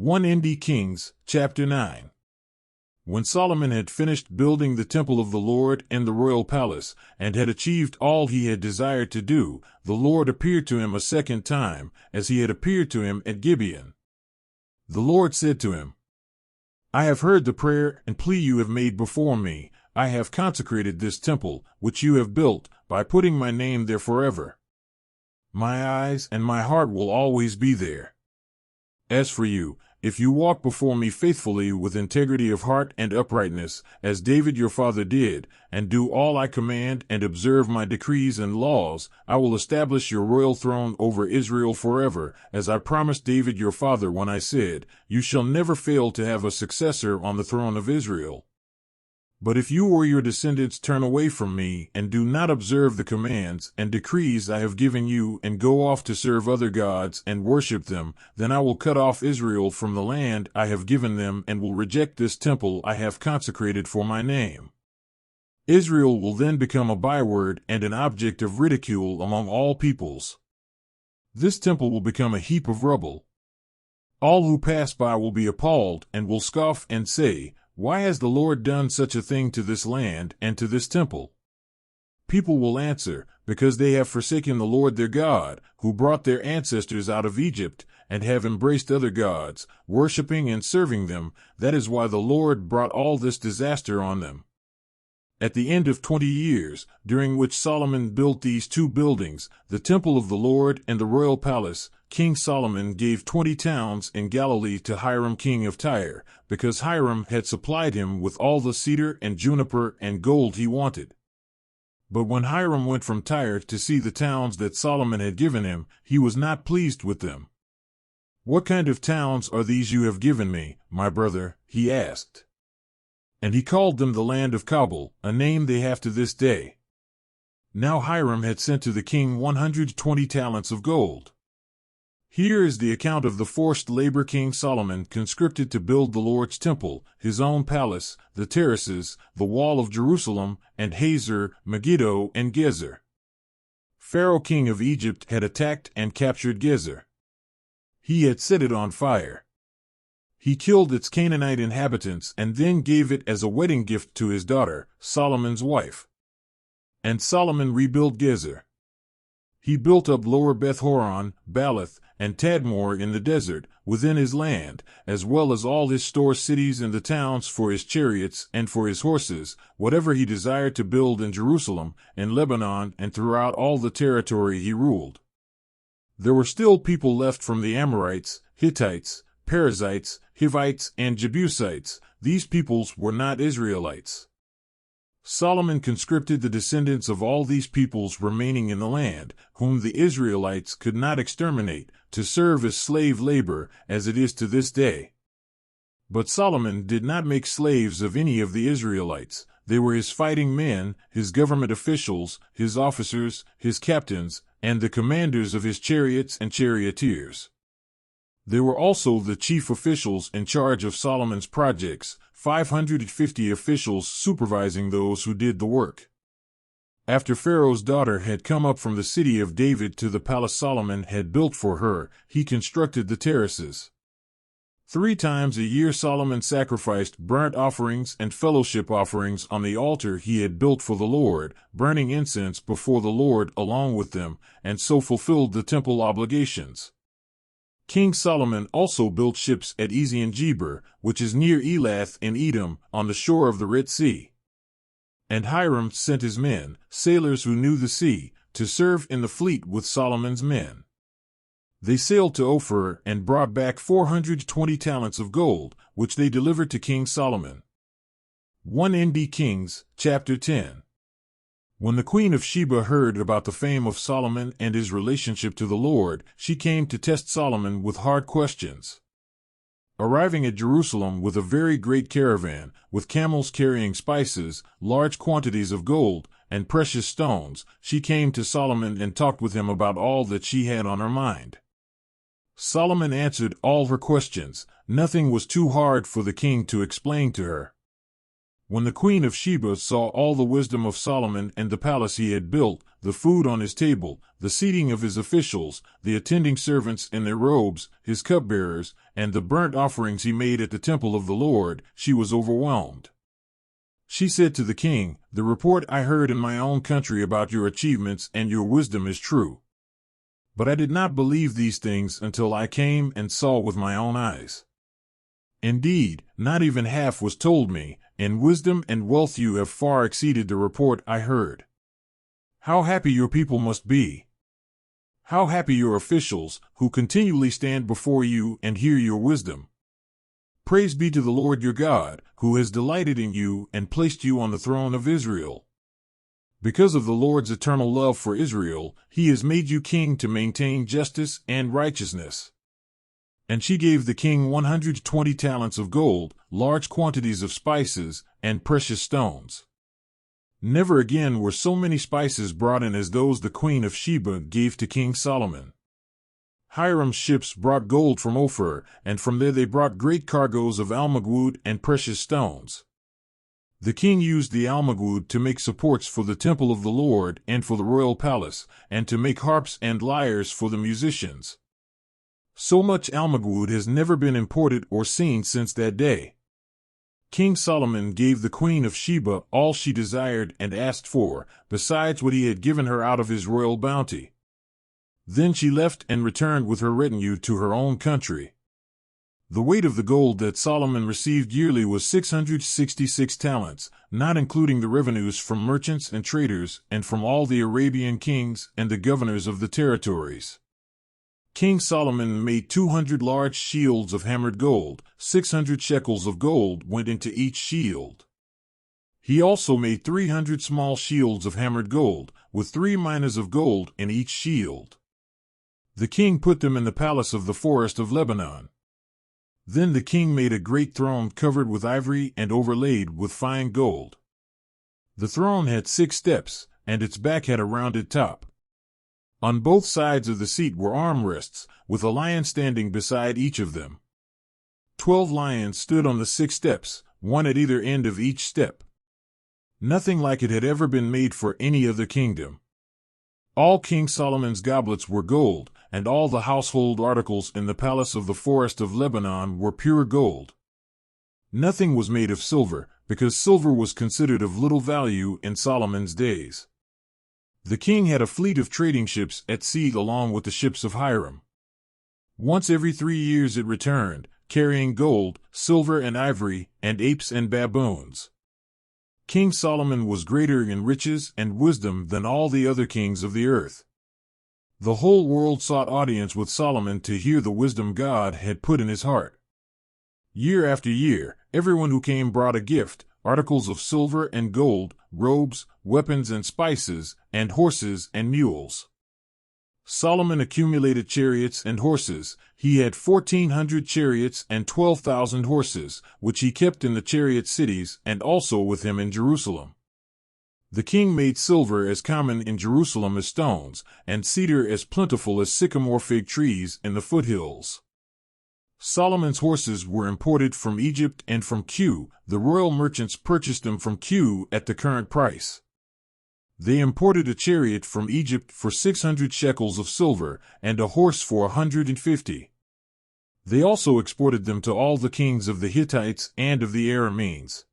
1 Kings, chapter 9. When Solomon had finished building the temple of the Lord and the royal palace, and had achieved all he had desired to do, the Lord appeared to him a second time, as he had appeared to him at Gibeon. The Lord said to him, I have heard the prayer and plea you have made before me. I have consecrated this temple, which you have built, by putting my name there forever. My eyes and my heart will always be there. As for you, if you walk before me faithfully with integrity of heart and uprightness, as David your father did, and do all I command and observe my decrees and laws, I will establish your royal throne over Israel forever, as I promised David your father when I said, You shall never fail to have a successor on the throne of Israel. But if you or your descendants turn away from me and do not observe the commands and decrees I have given you and go off to serve other gods and worship them, then I will cut off Israel from the land I have given them and will reject this temple I have consecrated for my name. Israel will then become a byword and an object of ridicule among all peoples. This temple will become a heap of rubble. All who pass by will be appalled and will scoff and say, Why has the Lord done such a thing to this land and to this temple? People will answer, Because they have forsaken the Lord their God, who brought their ancestors out of Egypt, and have embraced other gods, worshipping and serving them. That is why the Lord brought all this disaster on them. At the end of 20 years, during which Solomon built these two buildings, the temple of the Lord and the royal palace, King Solomon gave 20 towns in Galilee to Hiram king of Tyre, because Hiram had supplied him with all the cedar and juniper and gold he wanted. But when Hiram went from Tyre to see the towns that Solomon had given him, he was not pleased with them. What kind of towns are these you have given me, my brother? He asked. And he called them the land of Kabul, a name they have to this day. Now Hiram had sent to the king 120 talents of gold. Here is the account of the forced labor King Solomon conscripted to build the Lord's temple, his own palace, the terraces, the wall of Jerusalem, and Hazor, Megiddo, and Gezer. Pharaoh king of Egypt had attacked and captured Gezer. He had set it on fire. He killed its Canaanite inhabitants and then gave it as a wedding gift to his daughter, Solomon's wife. And Solomon rebuilt Gezer. He built up Lower Beth-horon, Baalath, and Tadmor in the desert, within his land, as well as all his store cities and the towns for his chariots and for his horses, whatever he desired to build in Jerusalem, in Lebanon, and throughout all the territory he ruled. There were still people left from the Amorites, Hittites, Perizzites, Hivites, and Jebusites. These peoples were not Israelites. Solomon conscripted the descendants of all these peoples remaining in the land, whom the Israelites could not exterminate, to serve as slave labor, as it is to this day. But Solomon did not make slaves of any of the Israelites. They were his fighting men, his government officials, his officers, his captains, and the commanders of his chariots and charioteers. They were also the chief officials in charge of Solomon's projects, 550 officials supervising those who did the work. After Pharaoh's daughter had come up from the city of David to the palace Solomon had built for her, he constructed the terraces. 3 times a year Solomon sacrificed burnt offerings and fellowship offerings on the altar he had built for the Lord, burning incense before the Lord along with them, and so fulfilled the temple obligations. King Solomon also built ships at Ezion-Geber, which is near Elath in Edom, on the shore of the Red Sea. And Hiram sent his men, sailors who knew the sea, to serve in the fleet with Solomon's men. They sailed to Ophir and brought back 420 talents of gold, which they delivered to King Solomon. 1 Kings, chapter 10. When the queen of Sheba heard about the fame of Solomon and his relationship to the Lord, she came to test Solomon with hard questions. Arriving at Jerusalem with a very great caravan, with camels carrying spices, large quantities of gold, and precious stones, she came to Solomon and talked with him about all that she had on her mind. Solomon answered all her questions. Nothing was too hard for the king to explain to her. When the queen of Sheba saw all the wisdom of Solomon and the palace he had built, the food on his table, the seating of his officials, the attending servants in their robes, his cupbearers, and the burnt offerings he made at the temple of the Lord, she was overwhelmed. She said to the king, "The report I heard in my own country about your achievements and your wisdom is true. But I did not believe these things until I came and saw with my own eyes. Indeed, not even half was told me. In wisdom and wealth you have far exceeded the report I heard. How happy your people must be! How happy your officials, who continually stand before you and hear your wisdom! Praise be to the Lord your God, who has delighted in you and placed you on the throne of Israel. Because of the Lord's eternal love for Israel, he has made you king to maintain justice and righteousness." And she gave the king 120 talents of gold, large quantities of spices, and precious stones. Never again were so many spices brought in as those the queen of Sheba gave to King Solomon. Hiram's ships brought gold from Ophir, and from there they brought great cargoes of almug and precious stones. The king used the almug to make supports for the temple of the Lord and for the royal palace, and to make harps and lyres for the musicians. So much almug has never been imported or seen since that day. King Solomon gave the queen of Sheba all she desired and asked for, besides what he had given her out of his royal bounty. Then she left and returned with her retinue to her own country. The weight of the gold that Solomon received yearly was 666 talents, not including the revenues from merchants and traders and from all the Arabian kings and the governors of the territories. King Solomon made 200 large shields of hammered gold. 600 shekels of gold went into each shield. He also made 300 small shields of hammered gold, with 3 minas of gold in each shield. The king put them in the palace of the forest of Lebanon. Then the king made a great throne covered with ivory and overlaid with fine gold. The throne had 6 steps, and its back had a rounded top. On both sides of the seat were armrests, with a lion standing beside each of them. 12 lions stood on the 6 steps, one at either end of each step. Nothing like it had ever been made for any other kingdom. All King Solomon's goblets were gold, and all the household articles in the palace of the forest of Lebanon were pure gold. Nothing was made of silver, because silver was considered of little value in Solomon's days. The king had a fleet of trading ships at sea along with the ships of Hiram. Once every 3 years it returned, carrying gold, silver and ivory, and apes and baboons. King Solomon was greater in riches and wisdom than all the other kings of the earth. The whole world sought audience with Solomon to hear the wisdom God had put in his heart. Year after year, everyone who came brought a gift, articles of silver and gold, robes, weapons and spices, and horses and mules. Solomon accumulated chariots and horses. He had 1,400 chariots and 12,000 horses, which he kept in the chariot cities and also with him in Jerusalem. The king made silver as common in Jerusalem as stones, and cedar as plentiful as sycamore fig trees in the foothills. Solomon's horses were imported from Egypt and from Kew. The royal merchants purchased them from Kew at the current price. They imported a chariot from Egypt for 600 shekels of silver, and a horse for 150. They also exported them to all the kings of the Hittites and of the Arameans.